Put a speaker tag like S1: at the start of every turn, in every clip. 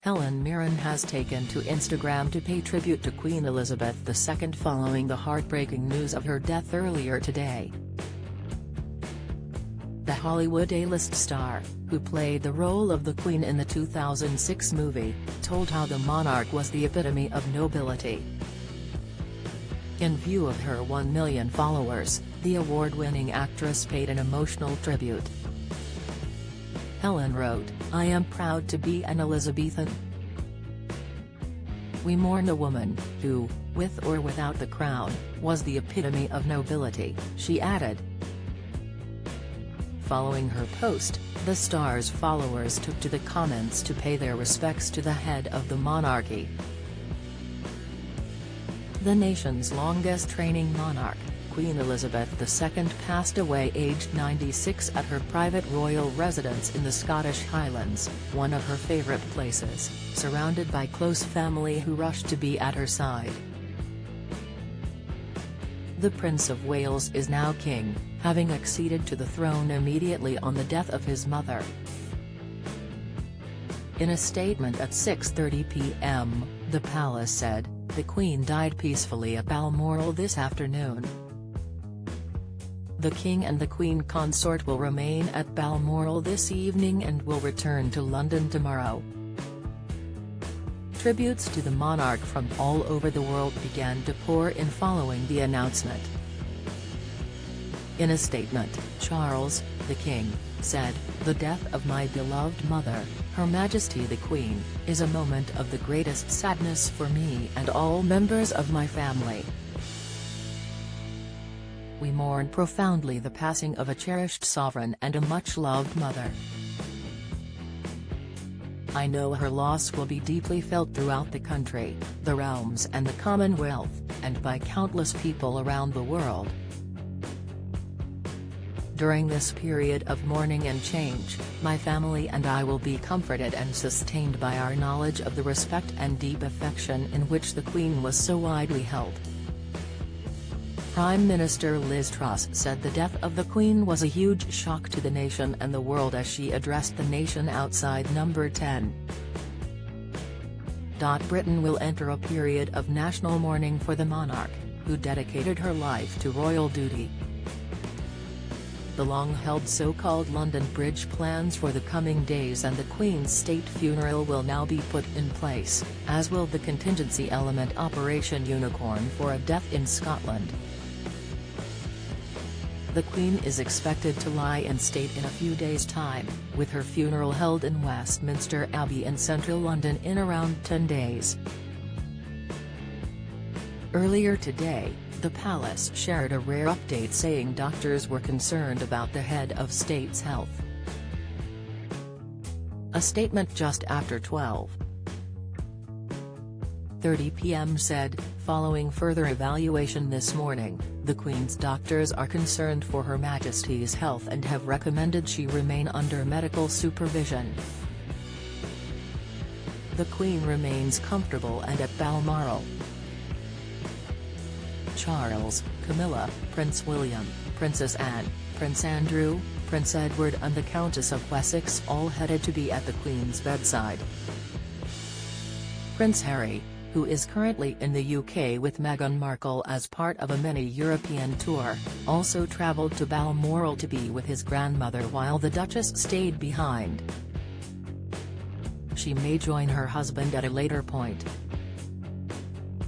S1: Helen Mirren has taken to Instagram to pay tribute to Queen Elizabeth II following the heartbreaking news of her death earlier today. The Hollywood A-list star, who played the role of the Queen in the 2006 movie, told how the monarch was the epitome of nobility. In view of her 1 million followers, the award-winning actress paid an emotional tribute. Helen wrote, "I am proud to be an Elizabethan. We mourn a woman who, with or without the crown, was the epitome of nobility," she added. Following her post, the star's followers took to the comments to pay their respects to the head of the monarchy. The nation's longest-reigning monarch, Queen Elizabeth II, passed away aged 96 at her private royal residence in the Scottish Highlands, one of her favourite places, surrounded by close family who rushed to be at her side. The Prince of Wales is now king, having acceded to the throne immediately on the death of his mother. In a statement at 6:30 p.m., the palace said, "The Queen died peacefully at Balmoral this afternoon. The King and the Queen consort will remain at Balmoral this evening and will return to London tomorrow." Tributes to the monarch from all over the world began to pour in following the announcement. In a statement, Charles, the King, said, "The death of my beloved mother, Her Majesty the Queen, is a moment of the greatest sadness for me and all members of my family. We mourn profoundly the passing of a cherished sovereign and a much-loved mother. I know her loss will be deeply felt throughout the country, the realms and the Commonwealth, and by countless people around the world. During this period of mourning and change, my family and I will be comforted and sustained by our knowledge of the respect and deep affection in which the Queen was so widely held." Prime Minister Liz Truss said the death of the Queen was a huge shock to the nation and the world as she addressed the nation outside Number 10. Britain will enter a period of national mourning for the monarch, who dedicated her life to royal duty. The long-held so-called London Bridge plans for the coming days and the Queen's state funeral will now be put in place, as will the contingency element Operation Unicorn for a death in Scotland. The Queen is expected to lie in state in a few days' time, with her funeral held in Westminster Abbey in central London in around 10 days. Earlier today, the palace shared a rare update saying doctors were concerned about the head of state's health. A statement just after 12:30 p.m. said, "Following further evaluation this morning, the Queen's doctors are concerned for Her Majesty's health and have recommended she remain under medical supervision. The Queen remains comfortable and at Balmoral. Charles, Camilla, Prince William, Princess Anne, Prince Andrew, Prince Edward and the Countess of Wessex all headed to be at the Queen's bedside. Prince Harry, who is currently in the UK with Meghan Markle as part of a mini-European tour, also travelled to Balmoral to be with his grandmother while the Duchess stayed behind. She may join her husband at a later point."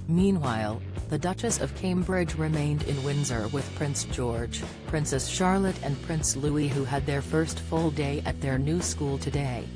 S1: Meanwhile, the Duchess of Cambridge remained in Windsor with Prince George, Princess Charlotte and Prince Louis, who had their first full day at their new school today.